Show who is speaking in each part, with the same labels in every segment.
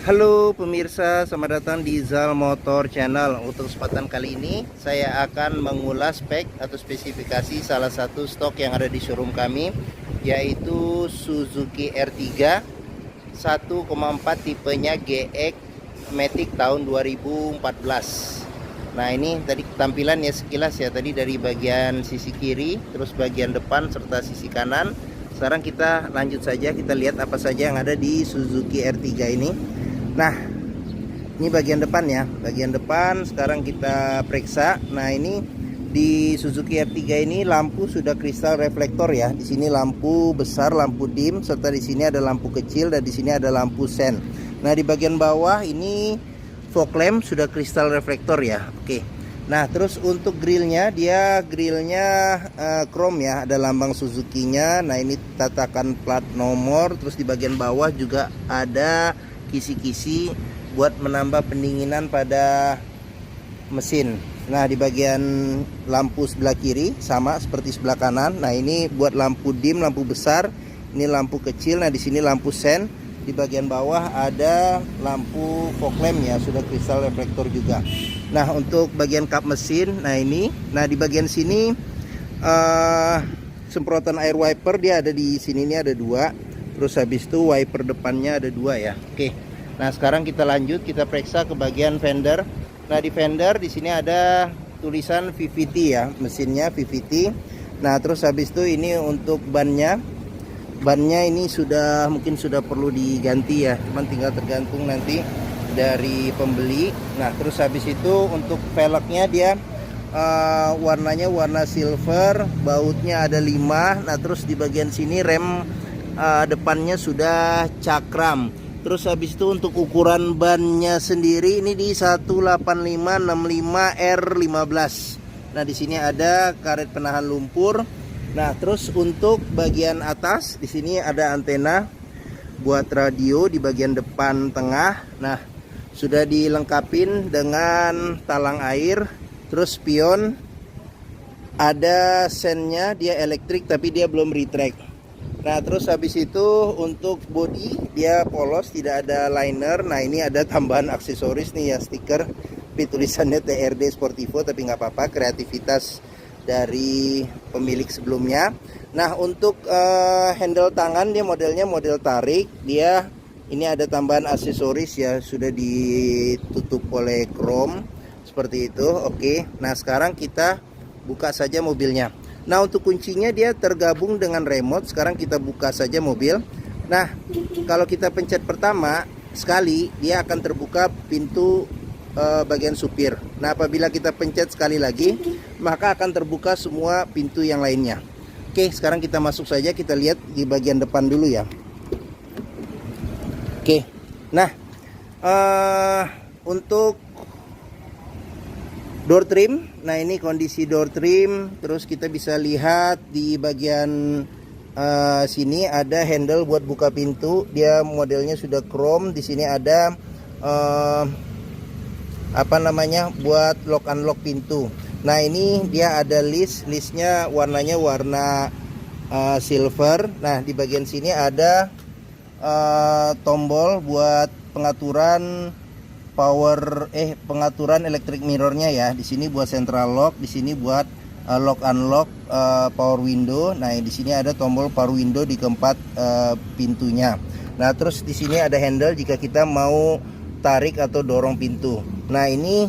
Speaker 1: Halo pemirsa, selamat datang di Zal Motor Channel. Untuk kesempatan kali ini saya akan mengulas spek atau spesifikasi salah satu stok yang ada di showroom kami, yaitu Suzuki R3 1,4 tipenya GX Matic tahun 2014. Nah, ini tadi tampilan ya sekilas ya, tadi dari bagian sisi kiri, terus bagian depan serta sisi kanan. Sekarang kita lanjut saja, kita lihat apa saja yang ada di Suzuki R3 ini. Nah, ini bagian depan ya, bagian depan sekarang kita periksa. Nah, ini di Suzuki R3 ini lampu sudah kristal reflektor ya. Di sini lampu besar, lampu dim, serta di sini ada lampu kecil dan di sini ada lampu sen. Nah, di bagian bawah ini fog lamp sudah kristal reflektor ya. Oke. Nah, terus untuk grillnya, dia grillnya chrome ya, ada lambang Suzuki-nya. Nah, ini tatakan plat nomor. Terus di bagian bawah juga ada kisi-kisi buat menambah pendinginan pada mesin. Nah, di bagian lampu sebelah kiri sama seperti sebelah kanan. Nah, ini buat lampu dim, lampu besar. Ini lampu kecil. Nah, di sini lampu sen. Di bagian bawah ada lampu fog lamp ya, sudah kristal reflektor juga. Nah, untuk bagian kap mesin, nah ini, nah di bagian sini semprotan air wiper dia ada di sini, ini ada dua. Terus habis itu wiper depannya ada dua ya. Oke. Nah, sekarang kita lanjut, kita periksa ke bagian fender. Nah, di fender di sini ada tulisan VVT ya, mesinnya VVT. Nah, terus habis itu ini untuk bannya. Bannya ini mungkin sudah perlu diganti ya, cuman tinggal tergantung nanti dari pembeli. Nah, terus habis itu untuk velgnya dia warnanya warna silver, bautnya ada 5. Nah, terus di bagian sini rem depannya sudah cakram. Terus habis itu untuk ukuran bannya sendiri ini di 185/65 R15. Nah, di sini ada karet penahan lumpur. Nah, terus untuk bagian atas di sini ada antena buat radio di bagian depan tengah. Nah, sudah dilengkapin dengan talang air, terus spion, ada sennya, dia elektrik tapi dia belum retract. Nah, terus habis itu untuk bodi dia polos, tidak ada liner. Nah, ini ada tambahan aksesoris nih ya, stiker, tulisannya TRD Sportivo, tapi nggak apa-apa, kreativitas dari pemilik sebelumnya. Nah, untuk handle tangan dia modelnya model tarik. Dia ini ada tambahan aksesoris ya, sudah ditutup oleh chrome seperti itu. Oke. Nah, sekarang kita buka saja mobilnya. Nah, untuk kuncinya dia tergabung dengan remote. Sekarang kita buka saja mobil. Nah, kalau kita pencet pertama sekali, dia akan terbuka pintu bagian supir. Nah, apabila kita pencet sekali lagi, maka akan terbuka semua pintu yang lainnya. Oke, sekarang kita masuk saja, kita lihat di bagian depan dulu ya. Oke. Nah, untuk door trim, nah ini kondisi door trim. Terus kita bisa lihat di bagian sini ada handle buat buka pintu. Dia modelnya sudah chrome. Di sini ada buat lock unlock pintu. Nah, ini dia ada listnya warnanya warna silver. Nah, di bagian sini ada tombol buat pengaturan pengaturan electric mirrornya ya. Di sini buat central lock, di sini buat lock unlock power window. Nah, di sini ada tombol power window di keempat pintunya. Nah, terus di sini ada handle jika kita mau tarik atau dorong pintu. Nah, ini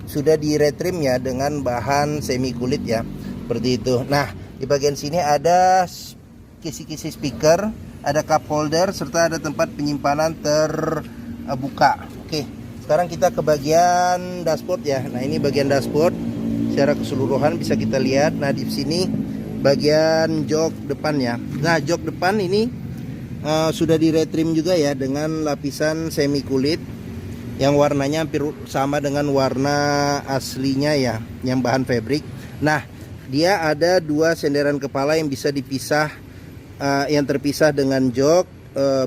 Speaker 1: sudah di retrim ya dengan bahan semi kulit ya, seperti itu. Nah, di bagian sini ada kisi-kisi speaker, ada cup holder, serta ada tempat penyimpanan terbuka. Oke, sekarang kita ke bagian dashboard ya. Nah, ini bagian dashboard secara keseluruhan bisa kita lihat. Nah, di sini bagian jok depan ya. Nah, jok depan ini sudah di retrim juga ya dengan lapisan semi kulit yang warnanya hampir sama dengan warna aslinya ya, yang bahan fabric. Nah, dia ada dua senderan kepala yang bisa dipisah, yang terpisah dengan jok,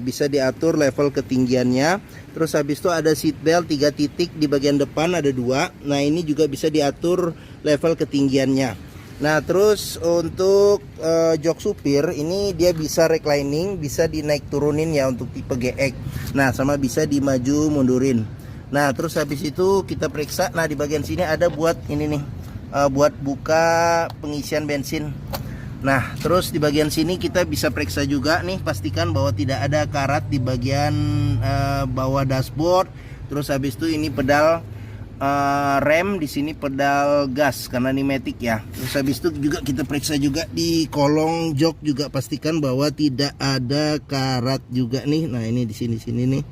Speaker 1: bisa diatur level ketinggiannya. Terus habis itu ada seat belt 3 titik di bagian depan, ada 2. Nah, ini juga bisa diatur level ketinggiannya. Nah, terus untuk jok supir ini dia bisa reclining, bisa dinaik turunin ya untuk tipe GX. Nah, sama bisa dimaju mundurin. Nah, terus habis itu kita periksa. Nah, di bagian sini ada buat ini nih, buat buka pengisian bensin. Nah, terus di bagian sini kita bisa periksa juga nih, pastikan bahwa tidak ada karat di bagian bawah dashboard. Terus habis itu ini pedal rem, di sini pedal gas karena pneumatik ya. Terus habis itu juga kita periksa juga di kolong jok, juga pastikan bahwa tidak ada karat juga nih. Nah, ini di sini nih.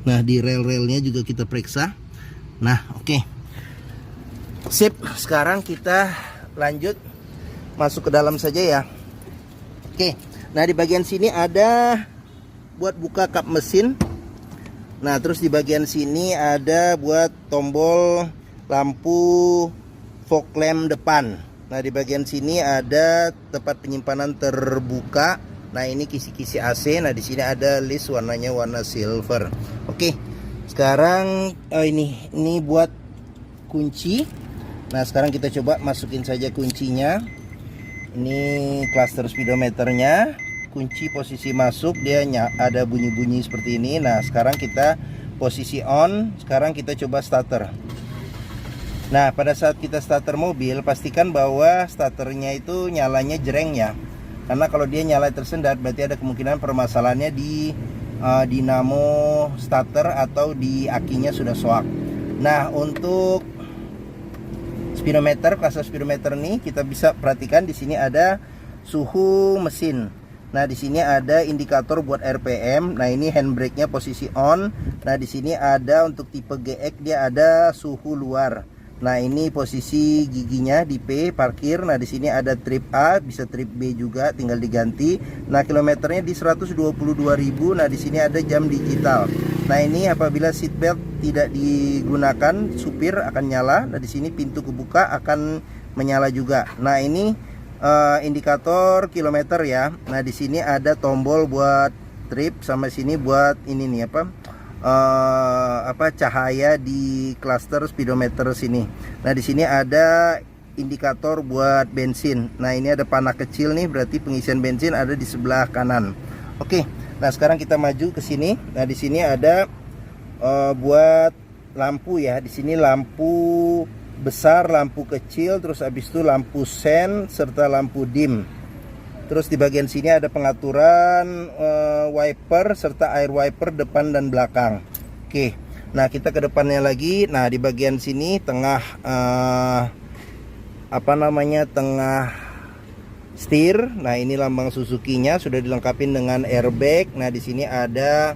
Speaker 1: Nah, di rel-relnya juga kita periksa. Nah, oke. Sip, sekarang kita lanjut masuk ke dalam saja ya. Oke. Nah, di bagian sini ada buat buka kap mesin. Nah, terus di bagian sini ada buat tombol lampu fog lamp depan. Nah, di bagian sini ada tempat penyimpanan terbuka. Nah, ini kisi-kisi AC. Nah, di sini ada list warnanya warna silver. Oke. Sekarang ini buat kunci. Nah, sekarang kita coba masukin saja kuncinya. Ini cluster speedometernya. Kunci posisi masuk, dia ada bunyi-bunyi seperti ini. Nah, sekarang kita posisi on. Sekarang kita coba starter. Nah, pada saat kita starter mobil, pastikan bahwa starternya itu nyalanya jreng ya. Karena kalau dia nyala tersendat, berarti ada kemungkinan permasalahannya di dinamo starter atau di akinya sudah soak. Nah, untuk speedometer, cluster speedometer nih kita bisa perhatikan di sini ada suhu mesin. Nah, di sini ada indikator buat RPM. Nah, ini handbrake-nya posisi on. Nah, di sini ada untuk tipe GX, dia ada suhu luar. Nah, ini posisi giginya di P, parkir. Nah, di sini ada trip A, bisa trip B juga, tinggal diganti. Nah, kilometernya di 122.000. Nah, di sini ada jam digital. Nah, ini apabila seatbelt tidak digunakan, supir akan nyala. Nah, di sini pintu kebuka akan menyala juga. Nah, ini indikator kilometer ya. Nah, di sini ada tombol buat trip, sama sini buat ini nih cahaya di cluster speedometer sini. Nah, di sini ada indikator buat bensin. Nah, ini ada panah kecil nih, berarti pengisian bensin ada di sebelah kanan. Oke. Nah, sekarang kita maju ke sini. Nah, di sini ada buat lampu ya. Di sini lampu besar, lampu kecil, terus habis itu lampu sen serta lampu dim. Terus di bagian sini ada pengaturan wiper serta air wiper depan dan belakang. Oke. Nah, kita ke depannya lagi. Nah, di bagian sini tengah tengah setir. Nah, ini lambang Suzuki-nya sudah dilengkapi dengan airbag. Nah, di sini ada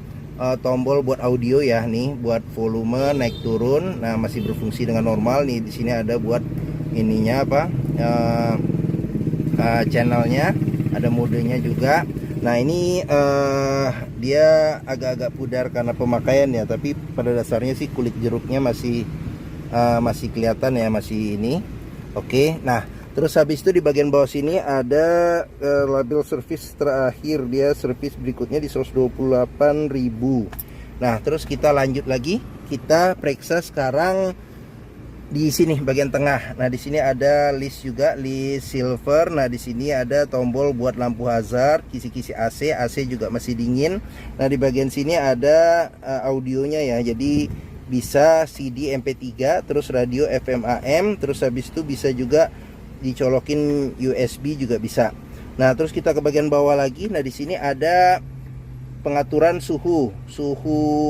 Speaker 1: tombol buat audio ya, nih buat volume naik turun. Nah, masih berfungsi dengan normal nih. Di sini ada buat ininya channelnya, ada modenya juga. Nah, ini dia agak-agak pudar karena pemakaian ya, tapi pada dasarnya sih kulit jeruknya masih kelihatan ya, masih ini. Oke. Nah, terus habis itu di bagian bawah sini ada label service terakhir, dia service berikutnya di 128.000. Nah, terus kita lanjut lagi, kita periksa sekarang di sini bagian tengah. Nah, di sini ada list juga, list silver. Nah, di sini ada tombol buat lampu hazard, kisi-kisi AC, AC juga masih dingin. Nah, di bagian sini ada audionya ya. Jadi bisa CD MP3, terus radio FM AM, terus habis itu bisa juga dicolokin USB juga bisa. Nah, terus kita ke bagian bawah lagi. Nah, di sini ada pengaturan suhu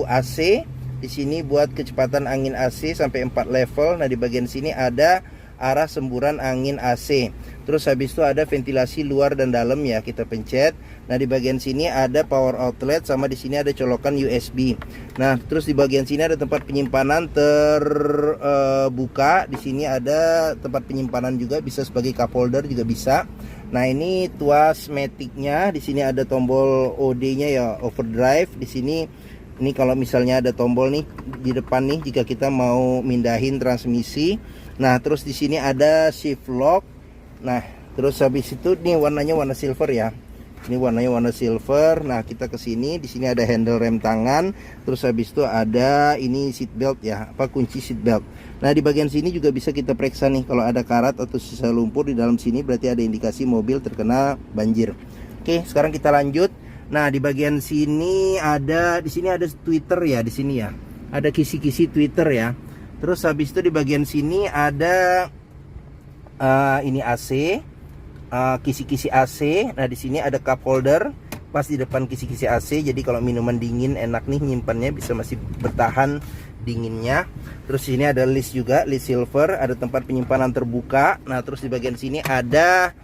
Speaker 1: AC. Di sini buat kecepatan angin AC sampai 4 level. Nah, di bagian sini ada arah semburan angin AC. Terus habis itu ada ventilasi luar dan dalam ya, kita pencet. Nah, di bagian sini ada power outlet, sama di sini ada colokan USB. Nah, terus di bagian sini ada tempat penyimpanan terbuka. Di sini ada tempat penyimpanan juga, bisa sebagai cup holder juga bisa. Nah, ini tuas matic-nya. Di sini ada tombol OD-nya ya, overdrive. Di sini ini kalau misalnya ada tombol nih di depan nih jika kita mau mindahin transmisi. Nah, terus di sini ada shift lock. Nah, terus habis itu nih warnanya warna silver ya. Ini warnanya warna silver. Nah, kita ke sini, di sini ada handle rem tangan, terus habis itu ada ini seat belt ya, kunci seat belt. Nah, di bagian sini juga bisa kita periksa nih, kalau ada karat atau sisa lumpur di dalam sini berarti ada indikasi mobil terkena banjir. Oke, sekarang kita lanjut. Nah, di bagian sini ada, di sini ada Twitter ya, di sini ya. Ada kisi-kisi Twitter ya. Terus habis itu di bagian sini ada ini AC. Kisi-kisi AC. Nah, di sini ada cup holder pas di depan kisi-kisi AC. Jadi kalau minuman dingin enak nih nyimpannya, bisa masih bertahan dinginnya. Terus sini ada list juga, list silver, ada tempat penyimpanan terbuka. Nah, terus di bagian sini ada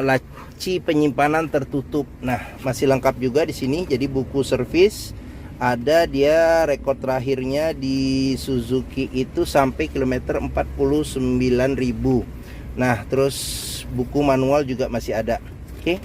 Speaker 1: laci penyimpanan tertutup. Nah, masih lengkap juga di sini. Jadi buku servis ada, dia rekor terakhirnya di Suzuki itu sampai kilometer 49.000. Nah, terus buku manual juga masih ada. Oke.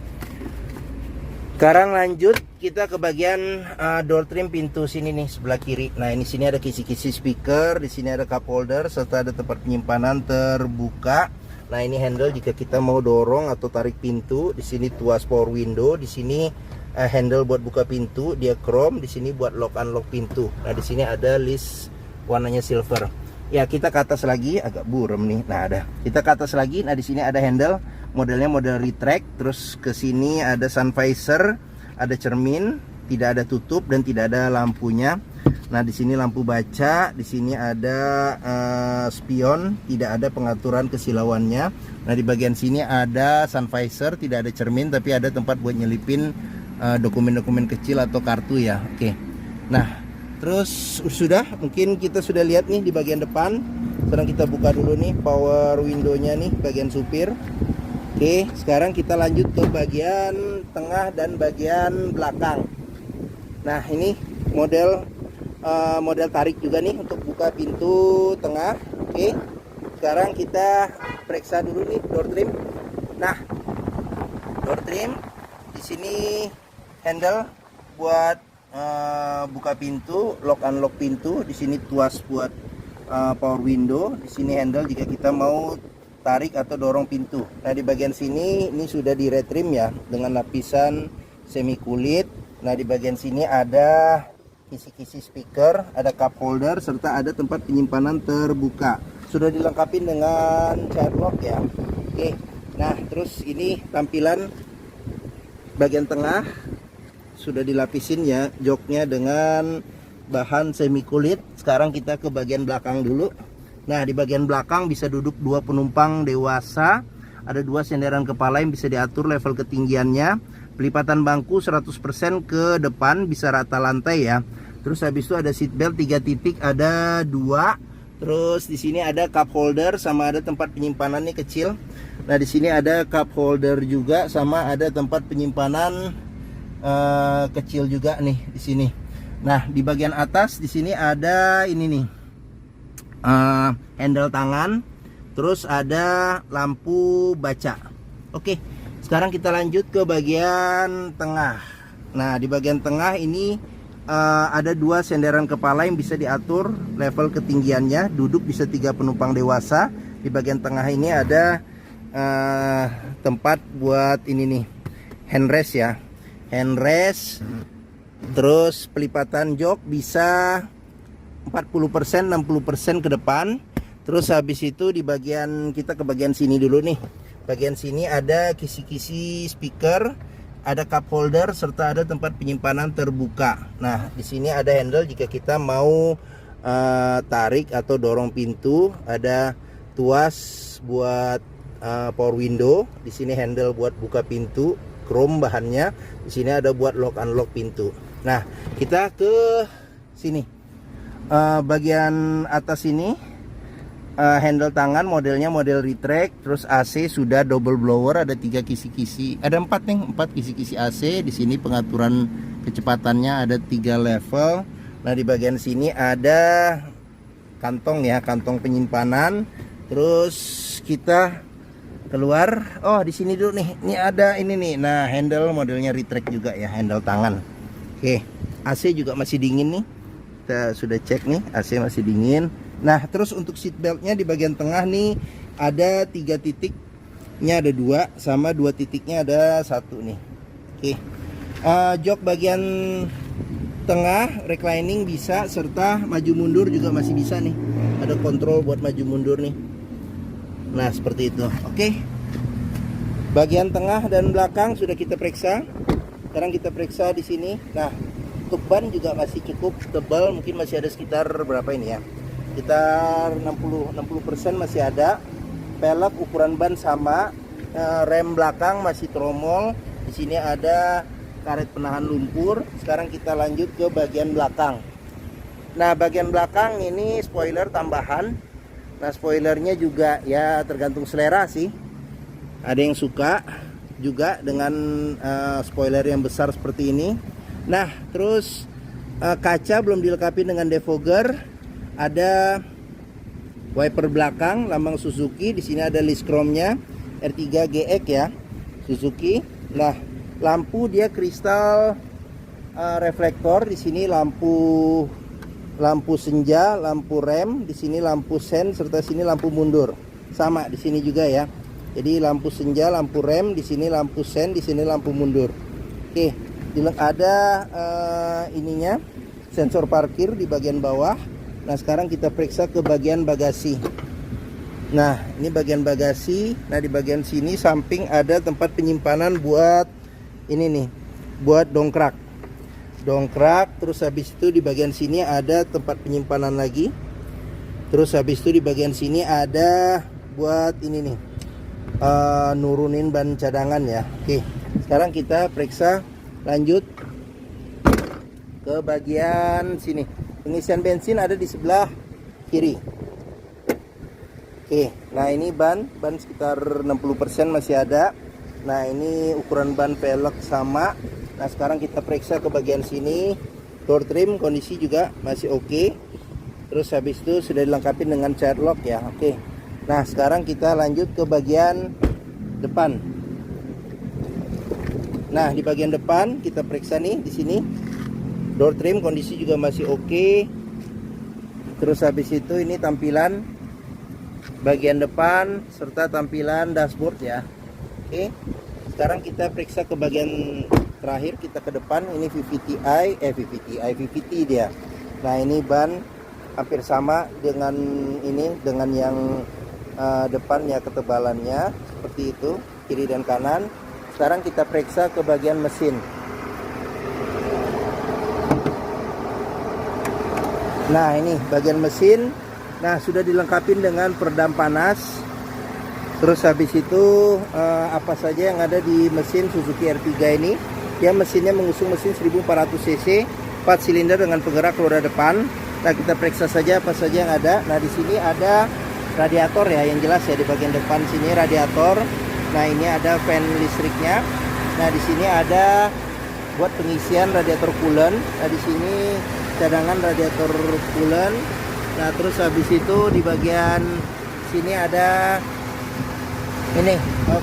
Speaker 1: Sekarang lanjut kita ke bagian door trim pintu sini nih, sebelah kiri. Nah, ini sini ada kisi-kisi speaker, di sini ada cup holder serta ada tempat penyimpanan terbuka. Nah, ini handle jika kita mau dorong atau tarik pintu. Di sini tuas power window, di sini handle buat buka pintu, dia chrome, di sini buat lock unlock pintu. Nah, di sini ada list warnanya silver. Ya, kita ke atas lagi, agak buram nih. Nah, ada. Kita ke atas lagi. Nah, di sini ada handle, modelnya model retract. Terus ke sini ada sun visor, ada cermin, tidak ada tutup dan tidak ada lampunya. Nah, di sini lampu baca, di sini ada spion, tidak ada pengaturan kesilauannya. Nah, di bagian sini ada sun visor, tidak ada cermin tapi ada tempat buat nyelipin dokumen-dokumen kecil atau kartu ya. Oke. Nah, terus sudah, mungkin kita sudah lihat nih di bagian depan. Sekarang kita buka dulu nih power window-nya nih, bagian supir. Oke, sekarang kita lanjut ke bagian tengah dan bagian belakang. Nah, ini model tarik juga nih untuk buka pintu tengah. Oke, sekarang kita periksa dulu nih door trim. Nah, door trim di sini handle buat buka pintu, lock unlock pintu. Di sini tuas buat power window. Di sini handle jika kita mau tarik atau dorong pintu. Nah, di bagian sini ini sudah di retrim ya dengan lapisan semi kulit. Nah, di bagian sini ada kisi-kisi speaker, ada cup holder serta ada tempat penyimpanan terbuka. Sudah dilengkapi dengan child lock ya. Oke. Nah, terus ini tampilan bagian tengah sudah dilapisin ya joknya dengan bahan semi kulit. Sekarang kita ke bagian belakang dulu. Nah, di bagian belakang bisa duduk 2 penumpang dewasa. Ada 2 senderan kepala yang bisa diatur level ketinggiannya. Pelipatan bangku 100% ke depan, bisa rata lantai ya. Terus habis itu ada seat belt 3 titik, ada 2. Terus di sini ada cup holder sama ada tempat penyimpanannya kecil. Nah, di sini ada cup holder juga sama ada tempat penyimpanan kecil juga nih di sini. Nah, di bagian atas di sini ada ini nih handle tangan, terus ada lampu baca. Oke, sekarang kita lanjut ke bagian tengah. Nah, di bagian tengah ini ada 2 senderan kepala yang bisa diatur level ketinggiannya. Duduk bisa 3 penumpang dewasa. Di bagian tengah ini ada tempat buat ini nih, handrest ya, handrest. Terus pelipatan jok bisa 40%, 60% ke depan. Terus habis itu di bagian, kita ke bagian sini dulu nih. Bagian sini ada kisi-kisi speaker, ada cup holder serta ada tempat penyimpanan terbuka. Nah, di sini ada handle jika kita mau tarik atau dorong pintu. Ada tuas buat power window. Di sini handle buat buka pintu, chrome bahannya. Di sini ada buat lock unlock pintu. Nah, kita ke sini. Bagian atas ini handle tangan, modelnya model retract. Terus AC sudah double blower, ada 3 kisi-kisi, ada 4 nih, 4 kisi-kisi AC. Di sini pengaturan kecepatannya ada 3 level. Nah, di bagian sini ada kantong ya, kantong penyimpanan. Terus kita keluar. Oh, di sini dulu nih. Ini ada ini nih. Nah, handle modelnya retract juga ya, handle tangan. Oke, AC juga masih dingin nih. Kita sudah cek nih, AC masih dingin. Nah, terus untuk seat beltnya di bagian tengah nih ada 3 titiknya, ada 2 sama 2 titiknya ada 1 nih. Oke. Jok bagian tengah reclining bisa, serta maju mundur juga masih bisa nih. Ada kontrol buat maju mundur nih. Nah, seperti itu. Oke. Bagian tengah dan belakang sudah kita periksa. Sekarang kita periksa di sini. Nah, untuk ban juga masih cukup tebal, mungkin masih ada sekitar berapa ini ya? Sekitar 60% masih ada. Pelek ukuran ban sama. Rem belakang masih tromol. Di sini ada karet penahan lumpur. Sekarang kita lanjut ke bagian belakang. Nah, bagian belakang ini spoiler tambahan. Nah, spoilernya juga ya tergantung selera sih. Ada yang suka juga dengan spoiler yang besar seperti ini. Nah, terus kaca belum dilengkapi dengan defogger. Ada wiper belakang lambang Suzuki. Di sini ada list chrome-nya R3 GX ya, Suzuki. Nah, lampu dia kristal reflektor. Di sini lampu senja, lampu rem, di sini lampu sen, serta sini lampu mundur. Sama di sini juga ya. Jadi lampu senja, lampu rem, di sini lampu sen, di sini lampu mundur. Oke, ada ininya sensor parkir di bagian bawah. Nah, sekarang kita periksa ke bagian bagasi. Nah, ini bagian bagasi. Nah, di bagian sini samping ada tempat penyimpanan buat ini nih, buat dongkrak. Terus habis itu di bagian sini ada tempat penyimpanan lagi. Terus habis itu di bagian sini ada buat ini nih, nurunin ban cadangan ya. Oke, sekarang kita periksa lanjut ke bagian sini. Pengisian bensin ada di sebelah kiri. Oke, nah ini ban sekitar 60% masih ada. Nah, ini ukuran ban pelek sama. Nah, sekarang kita periksa ke bagian sini. Door trim kondisi juga masih oke. Terus habis itu sudah dilengkapi dengan child lock ya. Oke. Nah, sekarang kita lanjut ke bagian depan. Nah, di bagian depan kita periksa nih di sini. Door trim kondisi juga masih oke. Terus habis itu ini tampilan bagian depan serta tampilan dashboard ya. Oke. Sekarang kita periksa ke bagian terakhir, kita ke depan. Ini VVT dia. Nah, ini ban hampir sama dengan ini, dengan yang depannya, ketebalannya seperti itu, kiri dan kanan. Sekarang kita periksa ke bagian mesin. Nah, ini bagian mesin. Nah, sudah dilengkapi dengan peredam panas. Terus habis itu apa saja yang ada di mesin Suzuki R3 ini? Dia mesinnya mengusung mesin 1400 cc, 4 silinder dengan penggerak roda depan. Nah, kita periksa saja apa saja yang ada. Nah, di sini ada radiator ya, yang jelas ya, di bagian depan sini radiator. Nah, ini ada fan listriknya. Nah, di sini ada buat pengisian radiator coolant. Nah, di sini cadangan radiator coolant. Nah, terus habis itu di bagian sini ada ini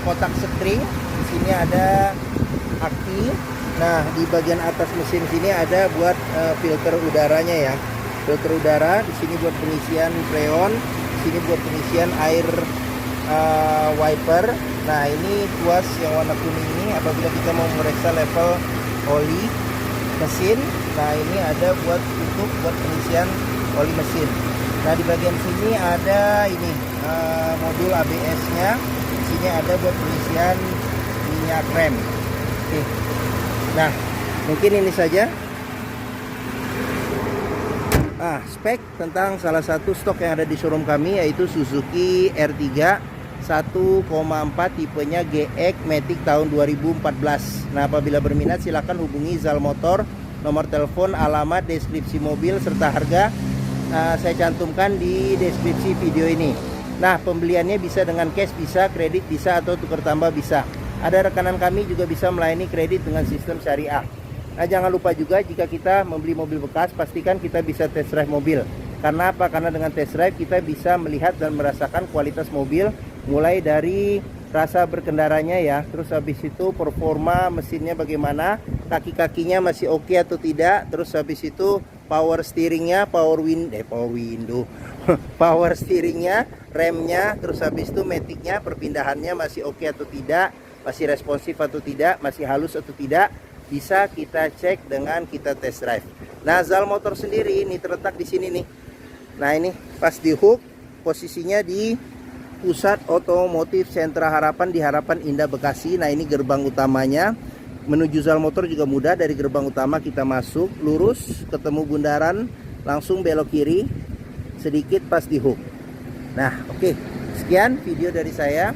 Speaker 1: kotak string. Di sini ada aki. Nah, di bagian atas mesin sini ada buat filter udaranya ya. Filter udara. Di sini buat pengisian freon. Di sini buat pengisian air wiper. Nah, ini tuas yang warna kuning ini apabila kita mau memeriksa level oli mesin. Nah, ini ada buat pengisian oli mesin. Nah, di bagian sini ada ini modul ABS-nya. Di sini ada buat pengisian minyak rem. Oke. Nah, mungkin ini saja spek tentang salah satu stok yang ada di showroom kami, yaitu Suzuki R3 1,4 tipenya GX Matic tahun 2014. Nah, apabila berminat silakan hubungi Zal Motor. Nomor telepon, alamat, deskripsi mobil serta harga saya cantumkan di deskripsi video ini. Nah, pembeliannya bisa dengan cash, bisa kredit, bisa atau tukar tambah bisa. Ada rekanan kami juga bisa melayani kredit dengan sistem syariah. Nah, jangan lupa juga jika kita membeli mobil bekas, pastikan kita bisa test drive mobil. Karena apa? Karena dengan test drive kita bisa melihat dan merasakan kualitas mobil, mulai dari rasa berkendaranya ya, terus habis itu performa mesinnya bagaimana, kaki-kakinya masih oke atau tidak, terus habis itu power steeringnya, power steeringnya, remnya, terus habis itu maticnya, perpindahannya masih oke atau tidak. masih responsif atau tidak, masih halus atau tidak, bisa kita cek dengan kita test drive. Nah, Zal motor sendiri ini terletak di sini nih. Nah, ini pas di hook, posisinya di Pusat Otomotif Sentra Harapan di Harapan Indah Bekasi. Nah, ini gerbang utamanya. Menuju Zal motor juga mudah, dari gerbang utama kita masuk lurus ketemu bundaran, langsung belok kiri sedikit pas di hook. Nah, oke. Sekian video dari saya.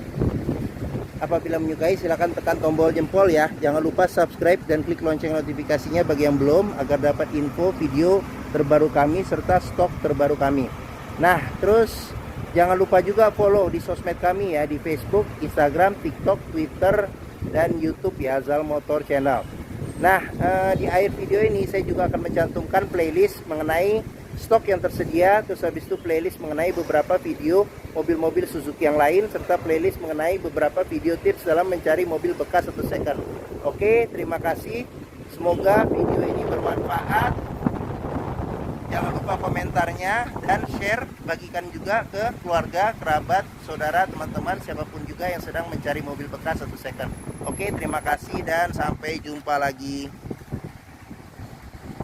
Speaker 1: Apabila menyukai silahkan tekan tombol jempol ya. Jangan lupa subscribe dan klik lonceng notifikasinya bagi yang belum, agar dapat info video terbaru kami serta stok terbaru kami. Nah, terus jangan lupa juga follow di sosmed kami ya, di Facebook, Instagram, TikTok, Twitter, dan YouTube ya, Zal Motor Channel. Nah, di akhir video ini saya juga akan mencantumkan playlist mengenai stok yang tersedia, terus habis itu playlist mengenai beberapa video mobil-mobil Suzuki yang lain, serta playlist mengenai beberapa video tips dalam mencari mobil bekas atau second. Oke, terima kasih. Semoga video ini bermanfaat. Jangan lupa komentarnya dan share, bagikan juga ke keluarga, kerabat, saudara, teman-teman, siapapun juga yang sedang mencari mobil bekas atau second. Oke, terima kasih dan sampai jumpa lagi.